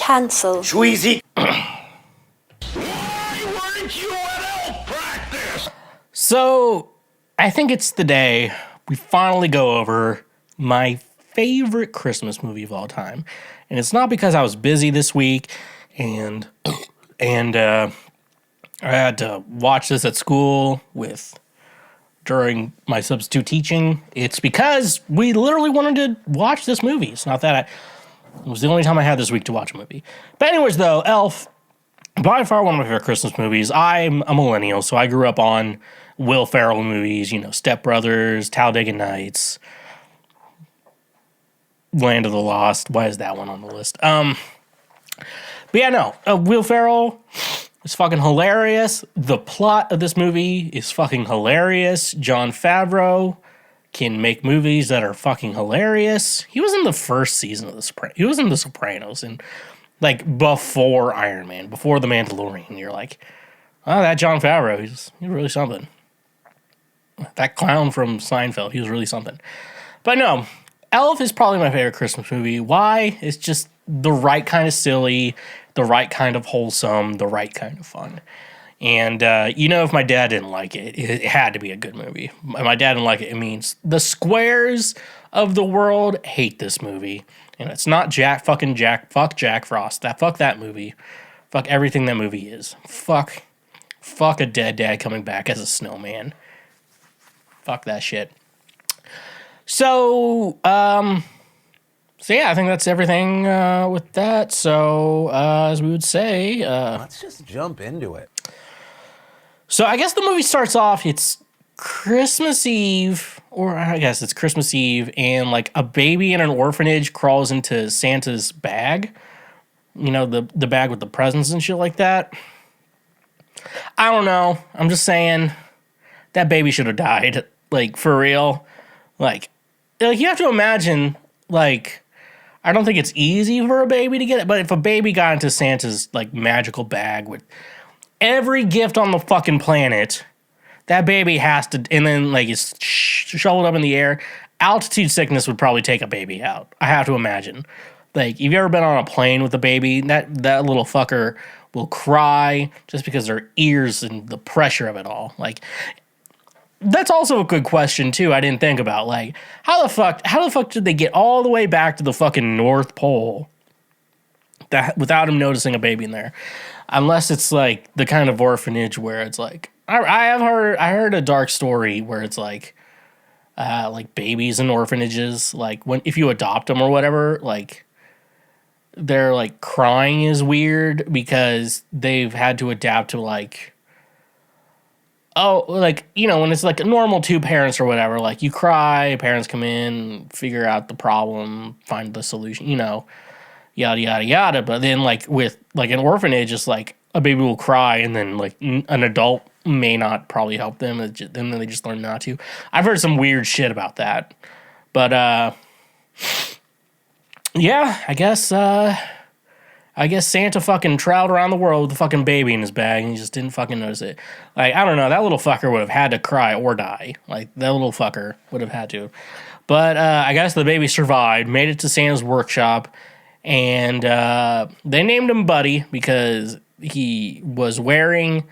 Cancel. Schweezy. So, I think it's the day we finally go over my favorite Christmas movie of all time. And it's not because I was busy this week and I had to watch this at school during my substitute teaching. It's because we literally wanted to watch this movie. It's not that it was the only time I had this week to watch a movie. But anyways, though, Elf, by far one of my favorite Christmas movies. I'm a millennial, so I grew up on Will Farrell movies, Step Brothers, Talladega Nights, Land of the Lost. Why is that one on the list? But yeah, no. Will Ferrell is fucking hilarious. The plot of this movie is fucking hilarious. Jon Favreau can make movies that are fucking hilarious. He was in the first season of he was in The Sopranos, and before Iron Man, before The Mandalorian. You're like, oh, that Jon Favreau, he's really something. That clown from Seinfeld, he was really something. But no, Elf is probably my favorite Christmas movie. Why? It's just the right kind of silly, the right kind of wholesome, the right kind of fun. And, if my dad didn't like it, it had to be a good movie. My dad didn't like it. It means the squares of the world hate this movie. And it's not fuck Jack Frost. Fuck that movie. Fuck everything that movie is. Fuck a dead dad coming back as a snowman. Fuck that shit. So yeah, I think that's everything with that. So, as we would say... let's just jump into it. So, I guess the movie starts off, it's Christmas Eve, or I guess it's Christmas Eve, and, a baby in an orphanage crawls into Santa's bag. The bag with the presents and shit like that. I don't know. I'm just saying, that baby should have died. For real. You have to imagine, I don't think it's easy for a baby to get it, but if a baby got into Santa's, magical bag with every gift on the fucking planet, that baby has to, and then, it's shoveled up in the air, altitude sickness would probably take a baby out. I have to imagine. If you've ever been on a plane with a baby, that little fucker will cry just because their ears and the pressure of it all. That's also a good question, too, I didn't think about. How the fuck did they get all the way back to the fucking North Pole without him noticing a baby in there? Unless it's, the kind of orphanage where it's, I heard a dark story where it's, babies in orphanages, if you adopt them or whatever, their, crying is weird because they've had to adapt to, when it's a normal two parents or whatever, you cry, parents come in, figure out the problem, find the solution, yada, yada, yada. But then, with, an orphanage, it's a baby will cry and then, an adult may not probably help them, and then they just learn not to. I've heard some weird shit about that. But, yeah, I guess Santa fucking traveled around the world with a fucking baby in his bag and he just didn't fucking notice it. I don't know. That little fucker would have had to cry or die. That little fucker would have had to. But I guess the baby survived, made it to Santa's workshop, and they named him Buddy because he was wearing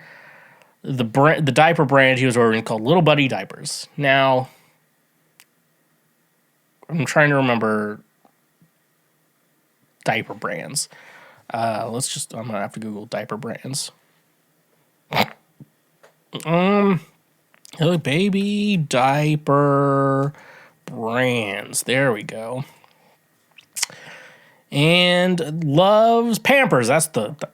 the diaper brand he was wearing called Little Buddy Diapers. Now, I'm trying to remember diaper brands. I'm gonna have to Google diaper brands. Baby diaper brands. There we go. And loves Pampers. That's what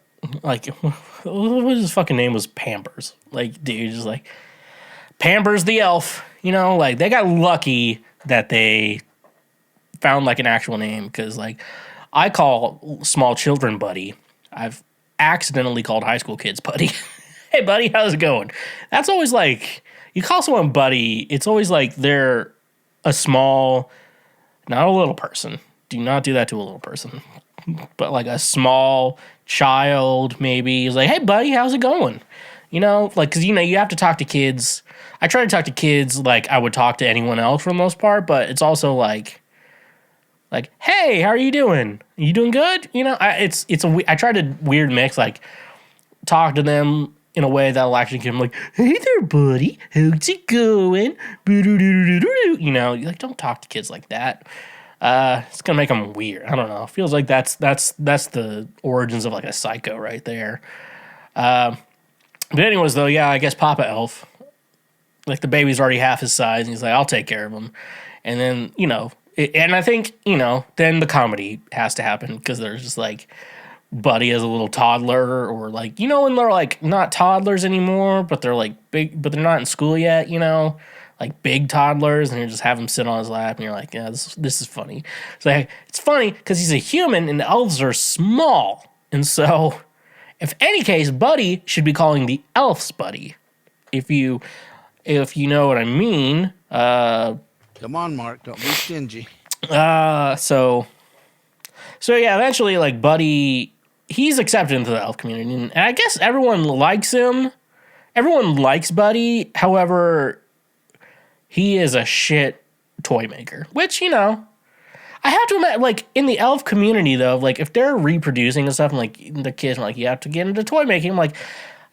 his fucking name was, Pampers. Dude, just Pampers the elf. They got lucky that they found an actual name because I call small children Buddy. I've accidentally called high school kids Buddy. Hey, Buddy, how's it going? That's always you call someone Buddy, it's always they're a small, not a little person. Do not do that to a little person. But a small child, maybe, is hey, Buddy, how's it going? Because, you have to talk to kids. I try to talk to kids I would talk to anyone else for the most part, but it's also Like, hey, how are you doing? You doing good? You know, I tried a weird mix, like talk to them in a way that'll actually give them like, hey there, buddy, how's it going? You know, like don't talk to kids like that. It's gonna make them weird. I don't know. Feels like that's the origins of like a psycho right there. But anyways, though, yeah, I guess Papa Elf, like the baby's already half his size, and he's like, I'll take care of him. And then and I think then the comedy has to happen because there's just like Buddy as a little toddler, or like when they're like not toddlers anymore, but they're like big, but they're not in school yet. Like big toddlers, and you just have him sit on his lap, and you're like, yeah, this is funny. So like, it's funny because he's a human, and the elves are small, and so if any case, Buddy should be calling the elves Buddy. If you know what I mean. Come on, Mark. Don't be stingy. So yeah, eventually, like Buddy, he's accepted into the elf community, and I guess everyone likes him. Everyone likes Buddy. However, he is a shit toy maker, which I have to imagine, like in the elf community though, like if they're reproducing and stuff, and like the kids are like, you have to get into toy making. Like,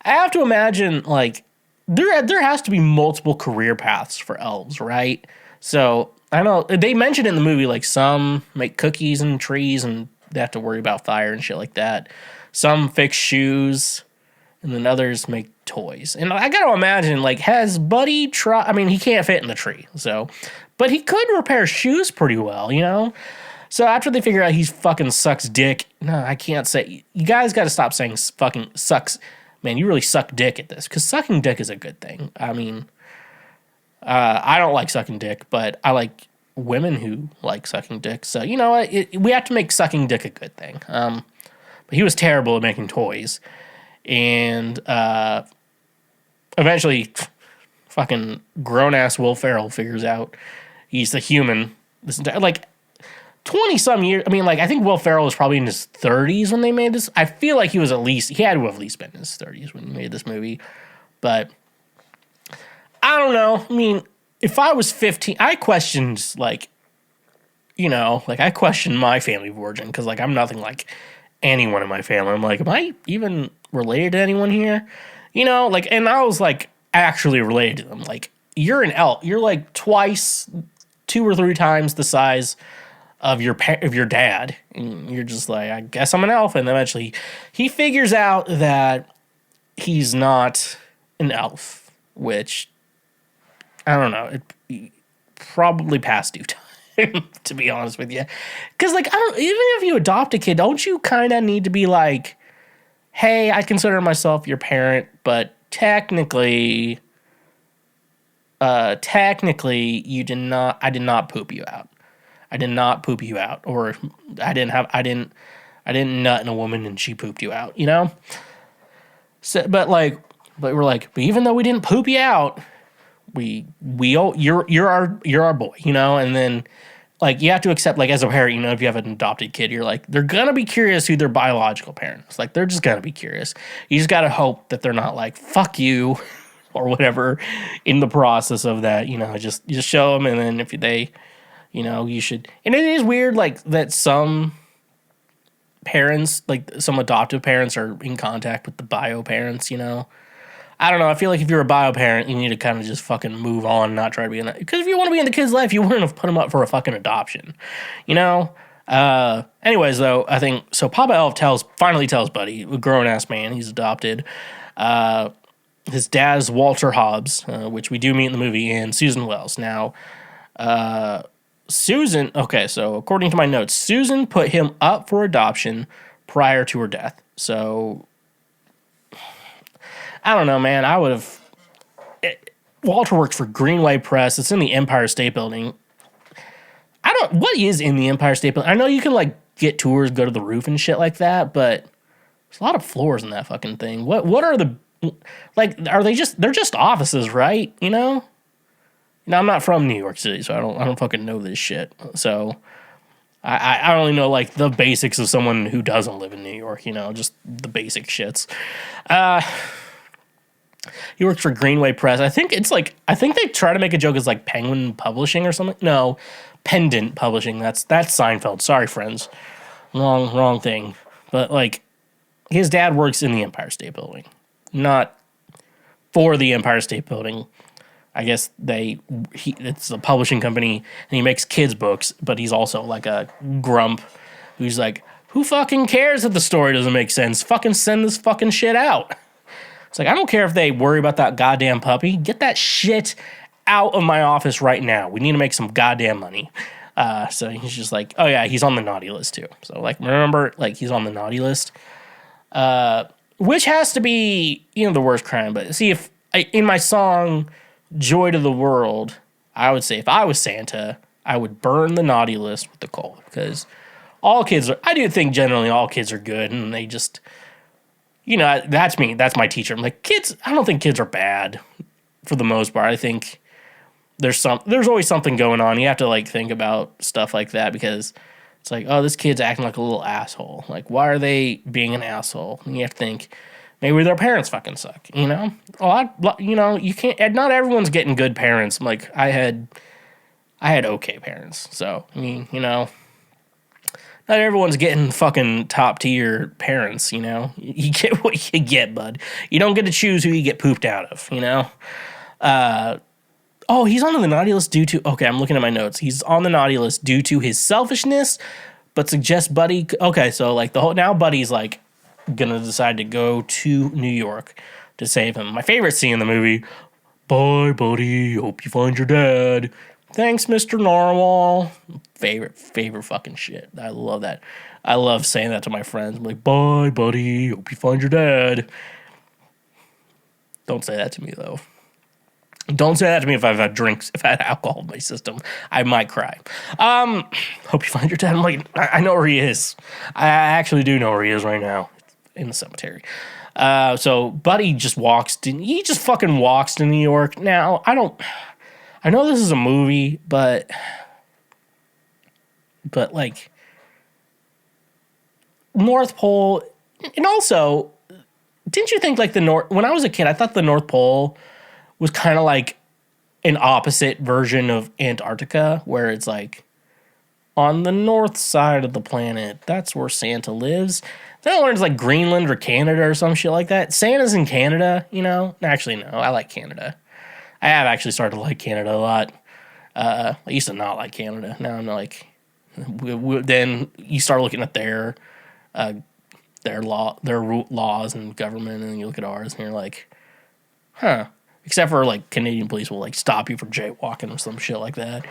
I have to imagine like there has to be multiple career paths for elves, right? So I know they mentioned in the movie like some make cookies and trees and they have to worry about fire and shit like that. Some fix shoes, and then others make toys. And I gotta imagine, like, has Buddy tried? I mean, he can't fit in the tree, so, but he could repair shoes pretty well, So after they figure out he fucking sucks dick, no, I can't say. You guys got to stop saying fucking sucks. Man, you really suck dick at this, because sucking dick is a good thing. I mean, I don't like sucking dick, but I like women who like sucking dick. So you know what? We have to make sucking dick a good thing. But he was terrible at making toys, and eventually, fucking grown ass Will Farrell figures out he's the human. This entire, like 20 some years. I mean, like I think Will Farrell was probably in his 30s when they made this. I feel like he had to have at least been in his 30s when he made this movie, but. I don't know. I mean, if I was 15, I questioned, like, I questioned my family of origin because, like, I'm nothing like anyone in my family. I'm like, am I even related to anyone here? Like, and I was, like, actually related to them. Like, you're an elf. You're, like, twice, 2 or 3 times the size of your dad. And you're just like, I guess I'm an elf. And eventually he figures out that he's not an elf, which... I don't know. It probably past due time, to be honest with you. Because, like, even if you adopt a kid, don't you kind of need to be like, hey, I consider myself your parent, but technically, I did not poop you out. I did not poop you out, or I didn't nut in a woman and she pooped you out. So, but we're like, but even though we didn't poop you out. You're our boy, and then like you have to accept, like as a parent, if you have an adopted kid, you're like, they're gonna be curious who their biological parent is. Like they're just gonna be curious. You just gotta hope that they're not like fuck you or whatever in the process of that. Just show them, and then if they, you should. And it is weird, like that some parents, like some adoptive parents, are in contact with the bio parents. I don't know. I feel like if you're a bio parent, you need to kind of just fucking move on, not try to be in that. Because if you want to be in the kid's life, you wouldn't have put him up for a fucking adoption, Anyways, though, I think so. Papa Elf finally tells Buddy, a grown ass man, he's adopted. His dad is Walter Hobbs, which we do meet in the movie, and Susan Wells. Now, Susan. Okay, so according to my notes, Susan put him up for adoption prior to her death. So. I don't know, man. I would have. Walter works for Greenway Press. It's in the Empire State Building. What is in the Empire State Building? I know you can like get tours, go to the roof and shit like that, but there's a lot of floors in that fucking thing. What are the like? Are they just? They're just offices, right? I'm not from New York City, so I don't fucking know this shit. So I only know like the basics of someone who doesn't live in New York. Just the basic shits. He works for Greenway Press. I think they try to make a joke as like Penguin Publishing or something. No, Pendant Publishing. That's Seinfeld. Sorry, friends. Wrong thing. But like, his dad works in the Empire State Building, not for the Empire State Building. I guess it's a publishing company, and he makes kids books, but he's also like a grump who's like, who fucking cares if the story doesn't make sense? Fucking send this fucking shit out. It's like, I don't care if they worry about that goddamn puppy. Get that shit out of my office right now. We need to make some goddamn money. So he's just like, oh yeah, he's on the naughty list too. So like, remember, like, he's on the naughty list, which has to be, the worst crime. But see, in my song Joy to the World, I would say if I was Santa, I would burn the naughty list with the coal, because I do think generally all kids are good, and they just, that's me. That's my teacher. I'm like, kids, I don't think kids are bad for the most part. I think there's always something going on. You have to like think about stuff like that, because it's like, oh, this kid's acting like a little asshole. Like, why are they being an asshole? And you have to think, maybe their parents fucking suck, you can't, not everyone's getting good parents. Like, I had okay parents. So, I mean, not everyone's getting fucking top tier parents, You get what you get, bud. You don't get to choose who you get pooped out of, Oh, he's on the naughty list due to, okay, I'm looking at my notes. He's on the naughty list due to his selfishness, but suggests Buddy, okay, so like now Buddy's like gonna decide to go to New York to save him. My favorite scene in the movie, bye, Buddy, hope you find your dad. Thanks, Mr. Narwhal. Favorite fucking shit. I love that. I love saying that to my friends. I'm like, bye, Buddy, hope you find your dad. Don't say that to me, though. Don't say that to me if I've had drinks, if I had alcohol in my system. I might cry. Hope you find your dad. I'm like, I know where he is. I actually do know where he is right now. In the cemetery. So Buddy just fucking walks to New York. Now, I know this is a movie, but like, North Pole, and also, didn't you think like when I was a kid, I thought the North Pole was kind of like an opposite version of Antarctica, where it's like, on the north side of the planet, that's where Santa lives. Then I learned it's like Greenland or Canada or some shit like that. Santa's in Canada, Actually, no, I like Canada. I have actually started to like Canada a lot. I used to not like Canada. Now I'm like, then you start looking at their laws and government, and then you look at ours, and you're like, huh. Except for like Canadian police will like stop you for jaywalking or some shit like that.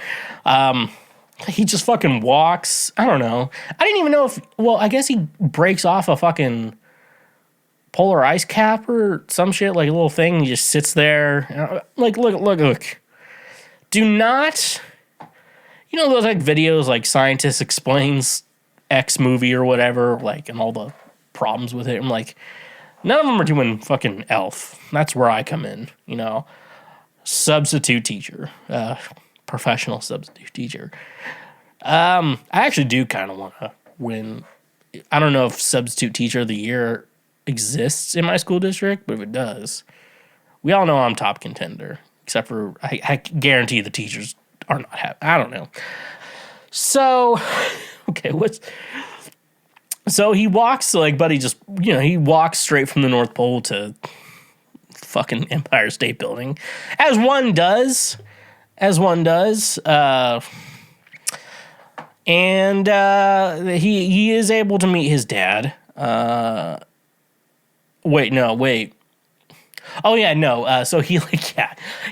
He just fucking walks. I don't know. I didn't even know I guess he breaks off a fucking polar ice cap or some shit, like a little thing. He just sits there. Like, look. Do not, those like videos, like Scientist Explains X movie or whatever, like, and all the problems with it. I'm like, none of them are doing fucking Elf. That's where I come in, Substitute teacher. Professional substitute teacher. I actually do kind of want to win. I don't know if Substitute Teacher of the Year exists in my school district, but if it does, we all know I'm top contender. Except for, I guarantee the teachers are not happy. I don't know. So, okay, so he walks, like, Buddy just, he walks straight from the North Pole to fucking Empire State Building. As one does. And he is able to meet his dad. Wait. Oh yeah, no. So he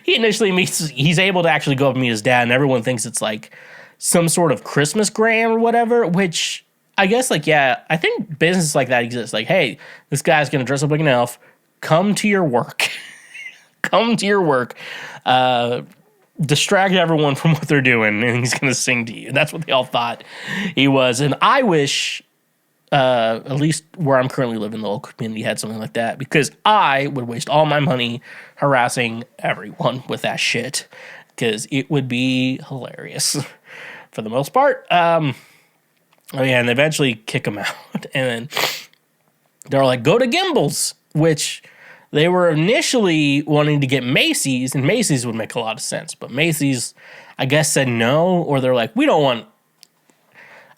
initially he's able to actually go up and meet his dad, and everyone thinks it's like some sort of Christmas gram or whatever, which I guess, like, yeah, I think business like that exists. Like, hey, this guy's gonna dress up like an elf. Come to your work. Distract everyone from what they're doing, and he's going to sing to you. That's what they all thought he was. And I wish, at least where I'm currently living, the local community had something like that, because I would waste all my money harassing everyone with that shit, because it would be hilarious for the most part. And they eventually kick him out, and then they're like, go to Gimbals, which They were initially wanting to get Macy's, and Macy's would make a lot of sense. But Macy's, I guess, said no, or they're like, we don't want...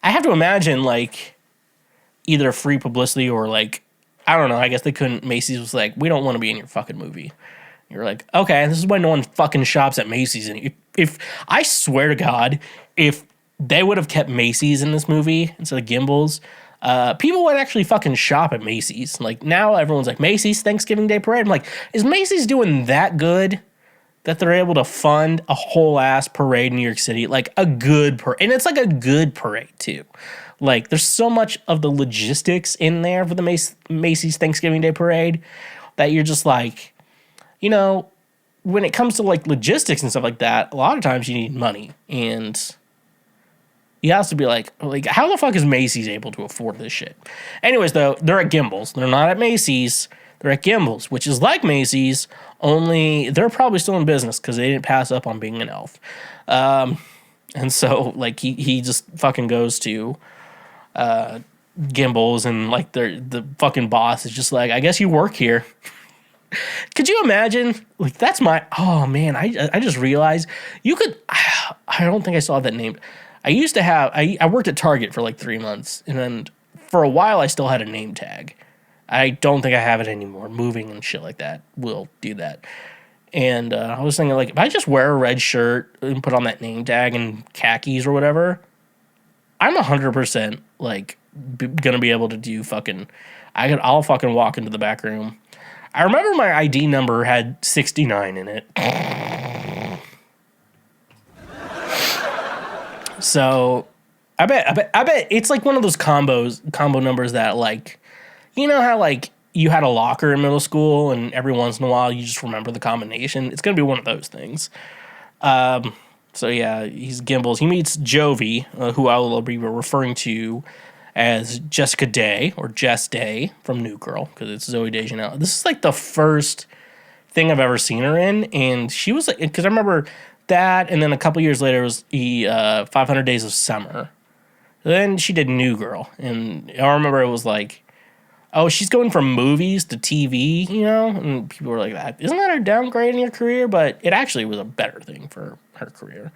I have to imagine, like, either free publicity or, like, I don't know. I guess they couldn't... Macy's was like, we don't want to be in your fucking movie. You're like, okay, this is why no one fucking shops at Macy's. And if I swear to God, if they would have kept Macy's in this movie instead of Gimbals... people would actually fucking shop at Macy's. Like, now everyone's like, Macy's Thanksgiving Day Parade. I'm like, is Macy's doing that good that they're able to fund a whole ass parade in New York City? Like, a good parade. And it's like a good parade, too. Like, there's so much of the logistics in there for the Macy's Thanksgiving Day Parade that you're just like, you know, when it comes to, like, logistics and stuff like that, a lot of times you need money. And... you have to be like, how the fuck is Macy's able to afford this shit? Anyways, though, they're at Gimbals. They're not at Macy's. They're at Gimbals, which is like Macy's, only they're probably still in business because they didn't pass up on being an elf. And so, like, he just fucking goes to Gimbals, and, like, the fucking boss is just like, I guess you work here. Could you imagine? Like, that's my... oh, man, I just realized you could... I don't think I saw that name... I used to have, I worked at Target for like 3 months, and then for a while I still had a name tag. I don't think I have it anymore. Moving and shit like that will do that. And I was thinking, like, if I just wear a red shirt and put on that name tag and khakis or whatever, I'm 100% like gonna be able to do fucking, I'll fucking walk into the back room. I remember my ID number had 69 in it. So, I bet it's like one of those combo numbers that, like, you know how, like, you had a locker in middle school and every once in a while you just remember the combination? It's going to be one of those things. So, yeah, he's Gimbals. He meets Jovi, who I will be referring to as Jessica Day, or Jess Day from New Girl, because it's Zoe Deschanel. This is, like, the first thing I've ever seen her in, and she was, like, because I remember... that, and then a couple years later was 500 Days of Summer. Then she did New Girl, and I remember it was like, oh, she's going from movies to TV, you know? And people were like, isn't that a downgrade in your career? But it actually was a better thing for her career.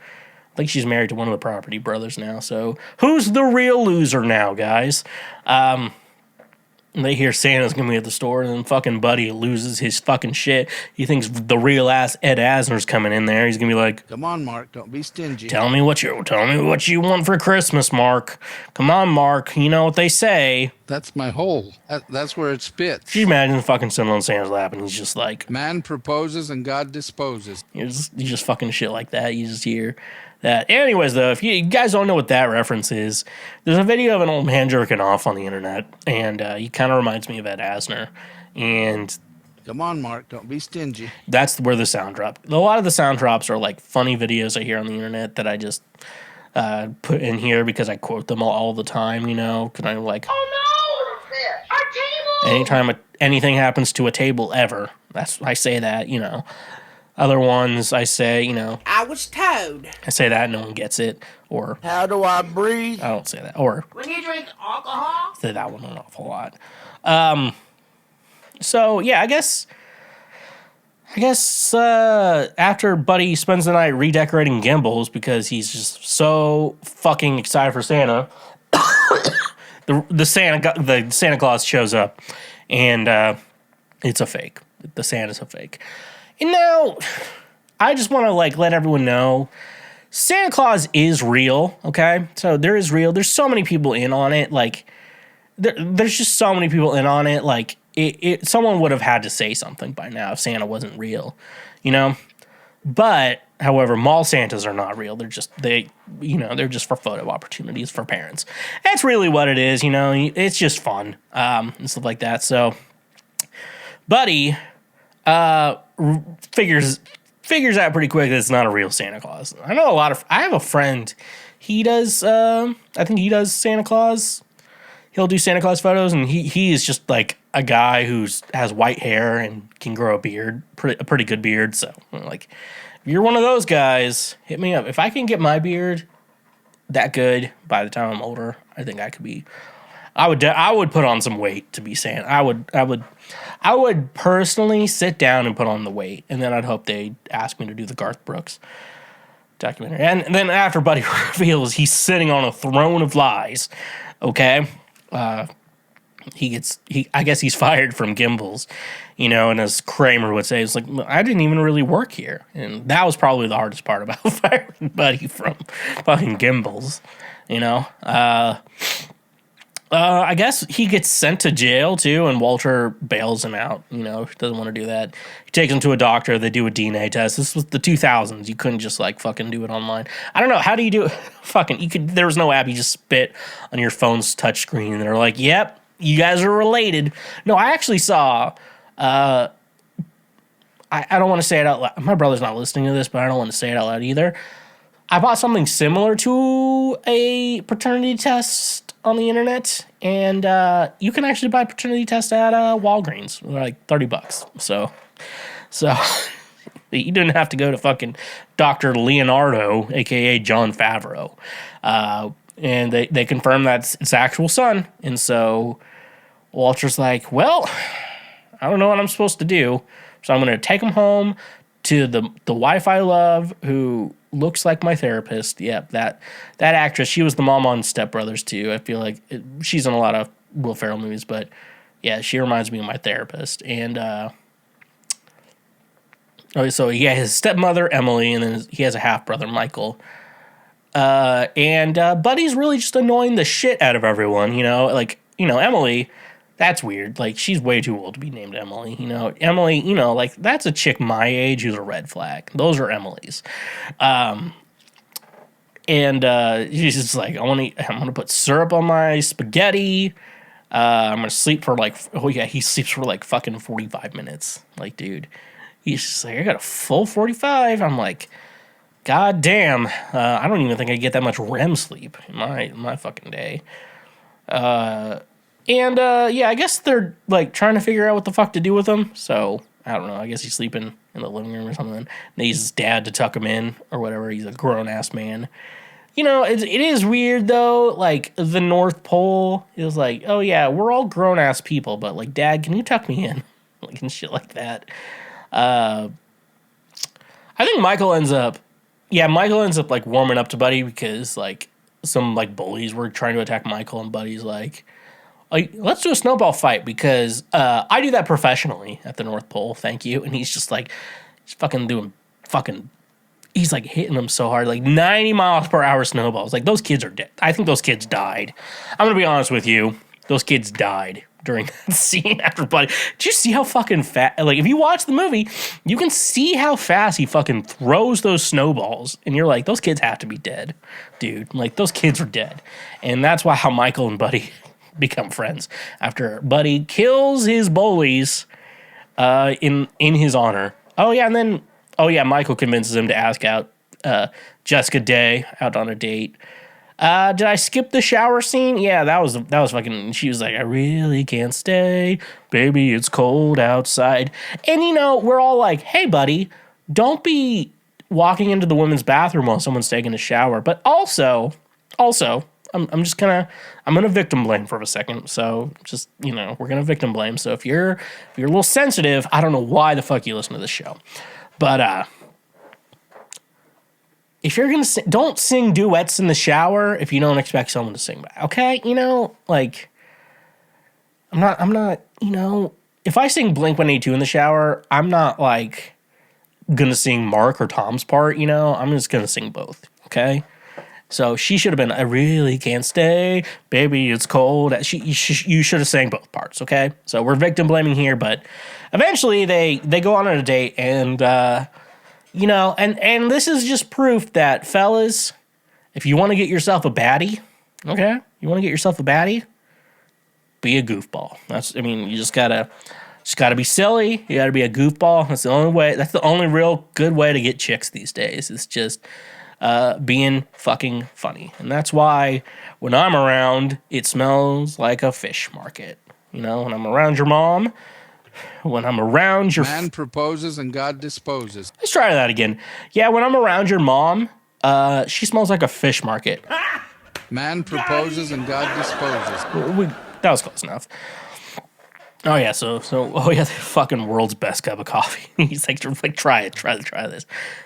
I think she's married to one of the Property Brothers now, so who's the real loser now, guys? They hear Santa's gonna be at the store, and then fucking Buddy loses his fucking shit. He thinks the real ass Ed Asner's coming in there. He's gonna be like, "Come on, Mark, don't be stingy. Tell me what you want for Christmas, Mark. Come on, Mark. You know what they say." That's my hole. That's where it spits. Can you imagine fucking sitting on Santa's lap, and he's just like, man proposes and God disposes. You just fucking shit like that. You just hear that. Anyways, though, if you guys don't know what that reference is, there's a video of an old man jerking off on the internet, and he kind of reminds me of Ed Asner. And come on, Mark, don't be stingy. That's where the sound drop. A lot of the sound drops are like funny videos I hear on the internet that I just put in here because I quote them all the time, you know, because I'm like, oh no, our table. Anytime anything happens to a table ever, I say that, you know. Other ones, I say, you know, I was told. I say that, no one gets it. Or, how do I breathe? I don't say that. Or, when you drink alcohol? I say that one an awful lot. So, yeah, I guess after Buddy spends the night redecorating Gimbals because he's just so fucking excited for Santa, the Santa Claus shows up, and it's a fake. The Santa's a fake. And now, I just want to, like, let everyone know, Santa Claus is real, okay? So, there is real. There's so many people in on it. Like, there's just so many people in on it. Like, someone would have had to say something by now if Santa wasn't real, you know? But, however, mall Santas are not real. They're just for photo opportunities for parents. That's really what it is, you know? It's just fun and stuff like that. So, Buddy... figures out pretty quick that it's not a real Santa Claus. I have a friend, he does, I think he does Santa Claus. He'll do Santa Claus photos, and he is just like a guy has white hair and can grow a beard, a pretty good beard. So, like, if you're one of those guys, hit me up. If I can get my beard that good by the time I'm older, I think I could be I would put on some weight to be saying. I would personally sit down and put on the weight, and then I'd hope they ask me to do the Garth Brooks documentary. And then after Buddy reveals he's sitting on a throne of lies, okay, I guess he's fired from Gimbals, and as Kramer would say, it's like, I didn't even really work here. And that was probably the hardest part about firing Buddy from fucking Gimbals, I guess he gets sent to jail too, and Walter bails him out. Doesn't want to do that. He takes him to a doctor. They do a DNA test. This was the 2000s. You couldn't just fucking do it online. I don't know. How do you do it? There was no app. You just spit on your phone's touchscreen, and they're like, "Yep, you guys are related." No, I actually saw. I don't want to say it out loud. My brother's not listening to this, but I don't want to say it out loud either. I bought something similar to a paternity test on the internet, and you can actually buy paternity tests at Walgreens, like $30. So you didn't have to go to fucking Dr. Leonardo, aka John Favreau, and they confirmed that it's actual son. And so Walter's like, well, I don't know what I'm supposed to do, so I'm going to take him home to the wife I love, who looks like my therapist. Yep, that actress. She was the mom on Step Brothers too. I feel like she's in a lot of Will Farrell movies, but yeah, she reminds me of my therapist. And so he has his stepmother Emily, and then he has a half brother Michael. And Buddy's really just annoying the shit out of everyone. Emily. That's weird. She's way too old to be named Emily. Emily, that's a chick my age who's a red flag. Those are Emily's. And she's just like, I'm gonna put syrup on my spaghetti. I'm gonna sleep for he sleeps for fucking 45 minutes. Dude, he's just like, I got a full 45. I'm like, God damn. I don't even think I get that much REM sleep in my fucking day. And, I guess they're, trying to figure out what the fuck to do with him. So, I don't know. I guess he's sleeping in the living room or something. Needs his dad to tuck him in or whatever. He's a grown-ass man. It is weird, though. The North Pole is like, oh, yeah, we're all grown-ass people. But, Dad, can you tuck me in? And shit like that. I think Michael ends up, warming up to Buddy because, some, bullies were trying to attack Michael. And Buddy's like, let's do a snowball fight because I do that professionally at the North Pole. Thank you. And he's just he's fucking doing he's hitting them so hard, 90 miles per hour snowballs. Those kids are dead. I think those kids died. I'm going to be honest with you. Those kids died during that scene after Buddy. Did you see how fucking fast, if you watch the movie, you can see how fast he fucking throws those snowballs. And you're like, those kids have to be dead, dude. Those kids are dead. And that's how Michael and Buddy become friends after Buddy kills his bullies in his honor. Michael convinces him to ask out Jessica Day out on a date. Did I skip the shower scene? Yeah, that was fucking. She was like, I really can't stay, baby. It's cold outside. And we're all like, hey, buddy, don't be walking into the women's bathroom while someone's taking a shower. But also. I'm gonna victim blame for a second. So just, we're gonna victim blame. So if you're a little sensitive, I don't know why the fuck you listen to this show, but if you're gonna don't sing duets in the shower if you don't expect someone to sing back. Okay, I'm not. If I sing Blink-182 in the shower, I'm not gonna sing Mark or Tom's part. I'm just gonna sing both. Okay. So she should have been, I really can't stay, baby, it's cold. You should have sang both parts, okay? So we're victim blaming here, but eventually they go on a date, and and this is just proof that, fellas, if you want to get yourself a baddie, okay, be a goofball. You just gotta be silly. You gotta be a goofball. That's the only way. That's the only real good way to get chicks these days. It's just being fucking funny. And that's why when I'm around, it smells like a fish market. When I'm around your mom, when I'm around your... Man proposes and God disposes. Let's try that again. Yeah, when I'm around your mom, she smells like a fish market. Man proposes and God disposes. That was close enough. Oh yeah, oh yeah, the fucking world's best cup of coffee. He's like, try this.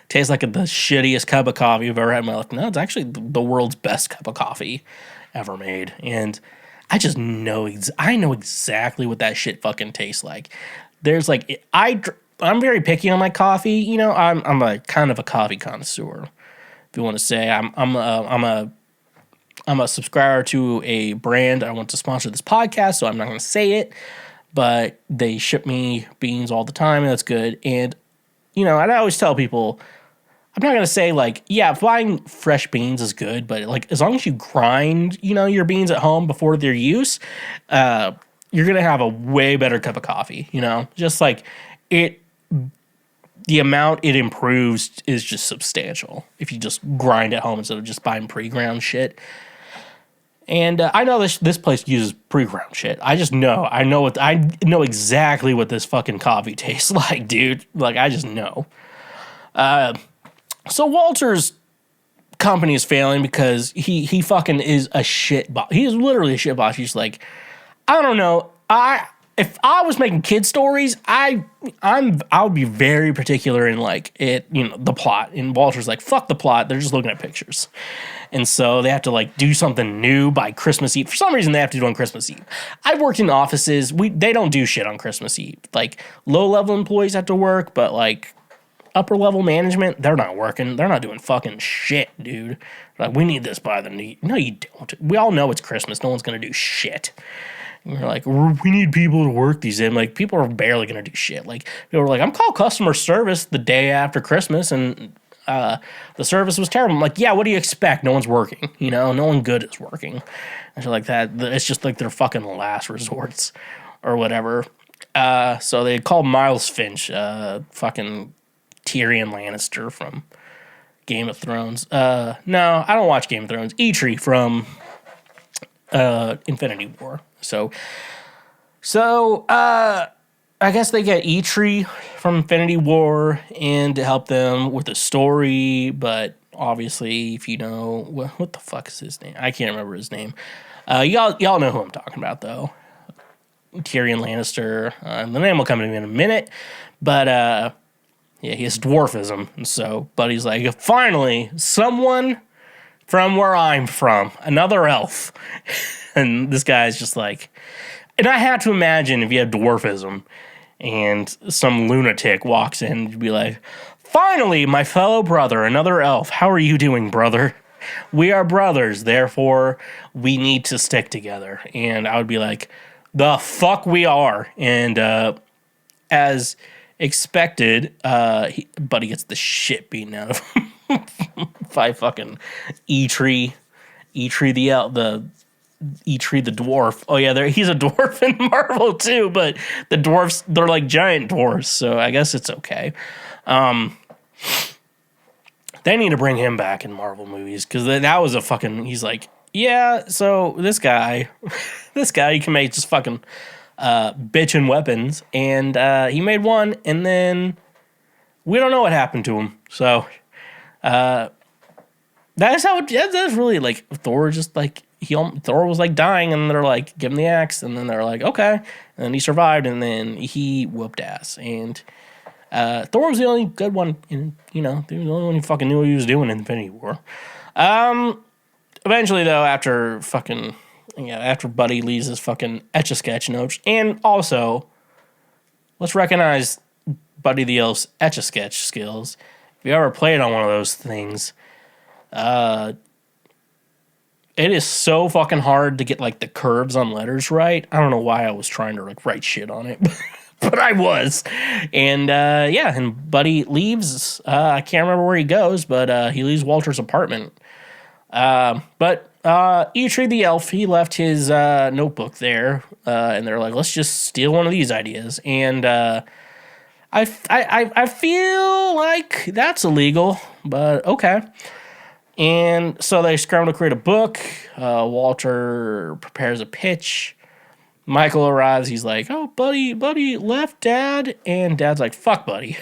Tastes like the shittiest cup of coffee I've ever had in my life. No, it's actually the world's best cup of coffee ever made, and I just know I know exactly what that shit fucking tastes like. There's like I'm very picky on my coffee. You know, I'm a kind of a coffee connoisseur, if you want to say. I'm a subscriber to a brand. I want to sponsor this podcast, so I'm not going to say it. But they ship me beans all the time, and that's good. And, you know, and I always tell people, I'm not going to say, like, yeah, buying fresh beans is good, but, like, as long as you grind, you know, your beans at home before their use, you're going to have a way better cup of coffee, you know? Just, like, the amount it improves is just substantial if you just grind at home instead of just buying pre-ground shit. And I know this place uses pre-ground shit. I know exactly what this fucking coffee tastes like, dude. Like, I just know. So Walter's company is failing because he fucking is a shit boss. He is literally a shit boss. He's like, I don't know. If I was making kid stories, I would be very particular in like it, you know, the plot. And Walter's like, fuck the plot. They're just looking at pictures. And so they have to like do something new by Christmas Eve. For some reason, they have to do it on Christmas Eve. I've worked in offices. They don't do shit on Christmas Eve. Like low level employees have to work, but like upper level management, they're not working. They're not doing fucking shit, dude. Like, we need this by the need. No, you don't. We all know it's Christmas. No one's gonna do shit. And we're like, we need people to work these in. Like, people are barely going to do shit. Like, people were like, I'm called customer service the day after Christmas, and the service was terrible. I'm like, yeah, what do you expect? No one's working. You know, no one good is working. And shit like that. It's just like their fucking last resorts or whatever. So they called Miles Finch, fucking Tyrion Lannister from Game of Thrones. No, I don't watch Game of Thrones. Eitri from Infinity War. So I guess they get Eitri from Infinity War and to help them with the story, but obviously, if you know what the fuck is his name, I can't remember his name. Y'all know who I'm talking about though. Tyrion Lannister. The name will come to me in a minute, but yeah, he has dwarfism, and so Buddy's like, finally, someone from where I'm from, another elf. And this guy's just like, and I had to imagine if you had dwarfism and some lunatic walks in, you'd be like, finally, my fellow brother, another elf. How are you doing, brother? We are brothers, therefore we need to stick together. And I would be like, the fuck we are. And as expected, Buddy gets the shit beaten out of him by fucking Eitri the dwarf. Oh yeah, he's a dwarf in Marvel too, but the dwarfs, they're like giant dwarfs, so I guess it's okay. They need to bring him back in Marvel movies, because that was a fucking, he's like, yeah, so this guy he can make just fucking bitchin' weapons, and he made one, and then we don't know what happened to him, so that's how that's really like Thor just like Thor was like dying, and they're like, give him the axe, and then they're like, okay, and then he survived, and then he whooped ass, and Thor was the only good one, and he was the only one who fucking knew what he was doing in Infinity War. Eventually though, after Buddy leaves his fucking Etch-a-Sketch notes, and also let's recognize Buddy the Elf's Etch-a-Sketch skills. If you ever played on one of those things, it is so fucking hard to get like the curves on letters right. I don't know why I was trying to like write shit on it, but I was. And and Buddy leaves. I can't remember where he goes, but he leaves Walter's apartment. But Eitri the elf, he left his notebook there, and they're like, let's just steal one of these ideas. And I feel like that's illegal, but okay. And so they scramble to create a book. Walter prepares a pitch. Michael arrives. He's like, oh, Buddy left Dad. And Dad's like, fuck Buddy.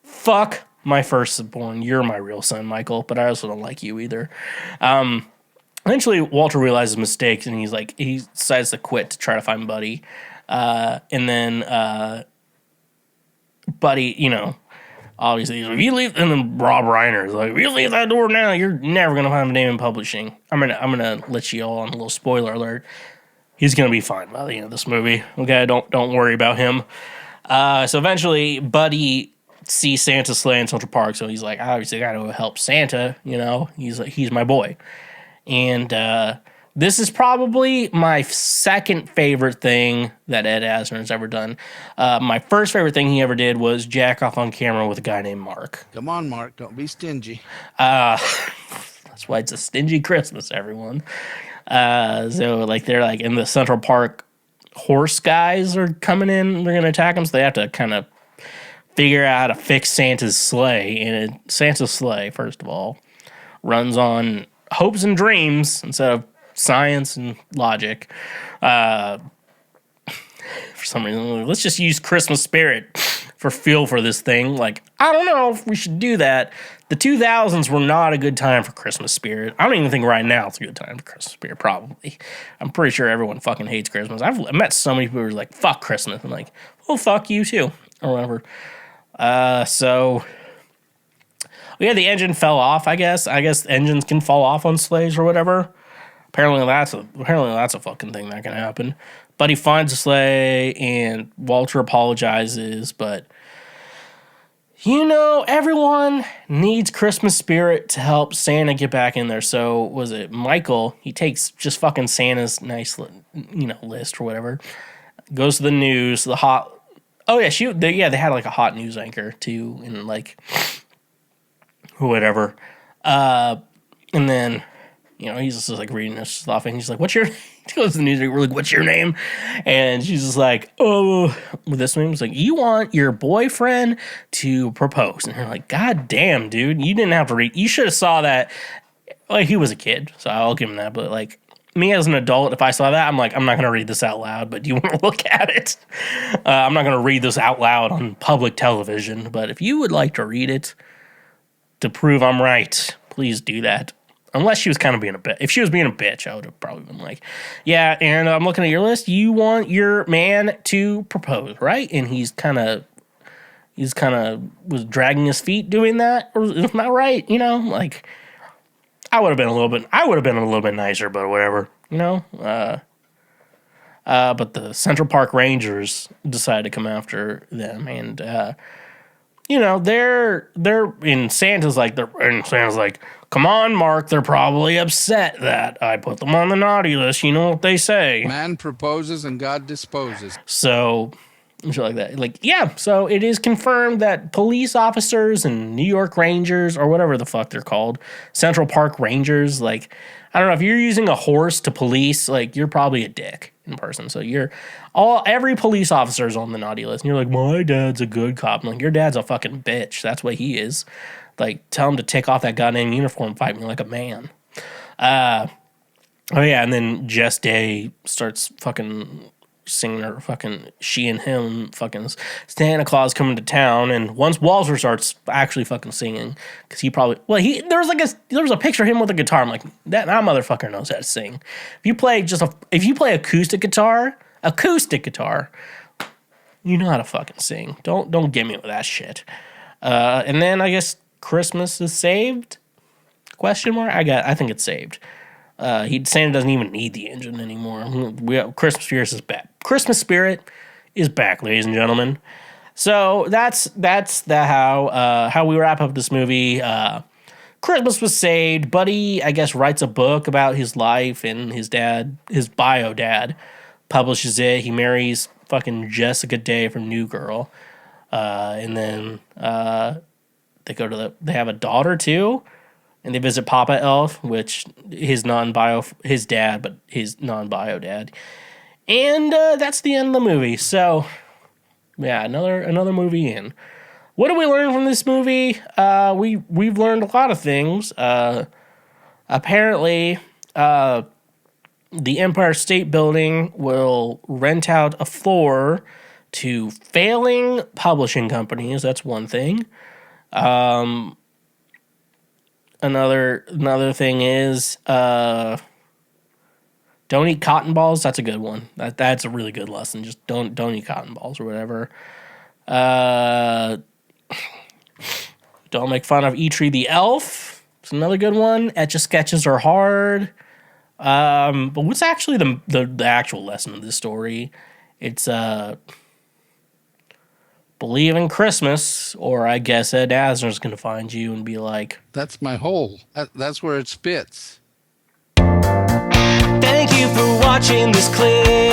Fuck my firstborn, you're my real son, Michael, but I also don't like you either. Eventually, Walter realizes his mistakes, and he decides to quit to try to find Buddy. And then Buddy, obviously, if you leave, and then Rob Reiner's like, if you leave that door now, you're never gonna find a name in publishing. I'm gonna let you all on a little spoiler alert. He's gonna be fine by the end of this movie. Okay, don't worry about him. So eventually, Buddy sees Santa's sleigh in Central Park, so he's like, obviously, I gotta help Santa. He's my boy, and this is probably my second favorite thing that Ed Asner has ever done. My first favorite thing he ever did was jack off on camera with a guy named Mark. Come on, Mark. Don't be stingy. That's why it's a stingy Christmas, everyone. So they're like in the Central Park horse guys are coming in. They're going to attack them. So they have to kind of figure out how to fix Santa's sleigh. And Santa's sleigh, first of all, runs on hopes and dreams instead of science and logic. For some reason, let's just use Christmas spirit for feel for this thing. I don't know if we should do that. The 2000s were not a good time for Christmas spirit. I don't even think right now it's a good time for Christmas spirit, probably. I'm pretty sure everyone fucking hates Christmas. I've met so many people who are like, fuck Christmas. I'm like, well, fuck you too. Or whatever. So the engine fell off, I guess. I guess engines can fall off on sleighs or whatever. Apparently that's a fucking thing that can happen. But he finds a sleigh, and Walter apologizes, but everyone needs Christmas spirit to help Santa get back in there. So was it Michael? He takes just fucking Santa's nice, list or whatever. Goes to the news, the hot. Oh yeah, they had like a hot news anchor too, and whatever. And then he's just like reading this stuff, and he's like, "What's your?" He goes to the news, we're like, "What's your name?" And she's just like, "Oh," this name was like, "You want your boyfriend to propose?" And you're like, "God damn, dude, you didn't have to read. You should have saw that." He was a kid, so I'll give him that. But me as an adult, if I saw that, I'm like, I'm not gonna read this out loud. But do you want to look at it? I'm not gonna read this out loud on public television. But if you would like to read it to prove I'm right, please do that. Unless she was kind of being a bitch. If she was being a bitch, I would have probably been like, yeah, and I'm looking at your list. You want your man to propose, right? And he's kind of was dragging his feet doing that. Or isn't that right? I would have been a little bit nicer, but whatever, but the Central Park Rangers decided to come after them, and they're in Santa's like, come on, Mark, they're probably upset that I put them on the naughty list. You know what they say. Man proposes and God disposes. So, shit like that. So it is confirmed that police officers and New York Rangers, or whatever the fuck they're called, Central Park Rangers, I don't know, if you're using a horse to police, you're probably a dick in person. So every police officer is on the naughty list. And you're like, my dad's a good cop. I'm like, your dad's a fucking bitch. That's what he is. Tell him to take off that goddamn uniform and fight me like a man. And then Jess Day starts fucking singing her fucking She and Him fucking Santa Claus coming to town. And once Walter starts actually fucking singing, because he probably, there was a picture of him with a guitar. I'm like, that motherfucker knows how to sing. If you play acoustic guitar, you know how to fucking sing. Don't get me with that shit. And then I guess Christmas is saved? Question mark? I think it's saved. Santa doesn't even need the engine anymore. Christmas spirit is back. Christmas spirit is back, ladies and gentlemen. So that's how we wrap up this movie. Christmas was saved. Buddy, I guess, writes a book about his life, and his bio dad, publishes it. He marries fucking Jessica Day from New Girl, and then they have a daughter too. And they visit Papa Elf, which his non-bio dad. And that's the end of the movie. So, yeah, another movie in. What do we learn from this movie? We've learned a lot of things. Apparently, the Empire State Building will rent out a floor to failing publishing companies. That's one thing. Another thing is don't eat cotton balls. That's a good one. That's a really good lesson. Just don't eat cotton balls or whatever. Don't make fun of Eitri the elf. It's another good one. Etch a sketches are hard. But what's actually the actual lesson of this story? It's believe in Christmas, or I guess Ed Asner's gonna find you and be like, That's my hole. That's where it spits. "Thank you for watching this clip.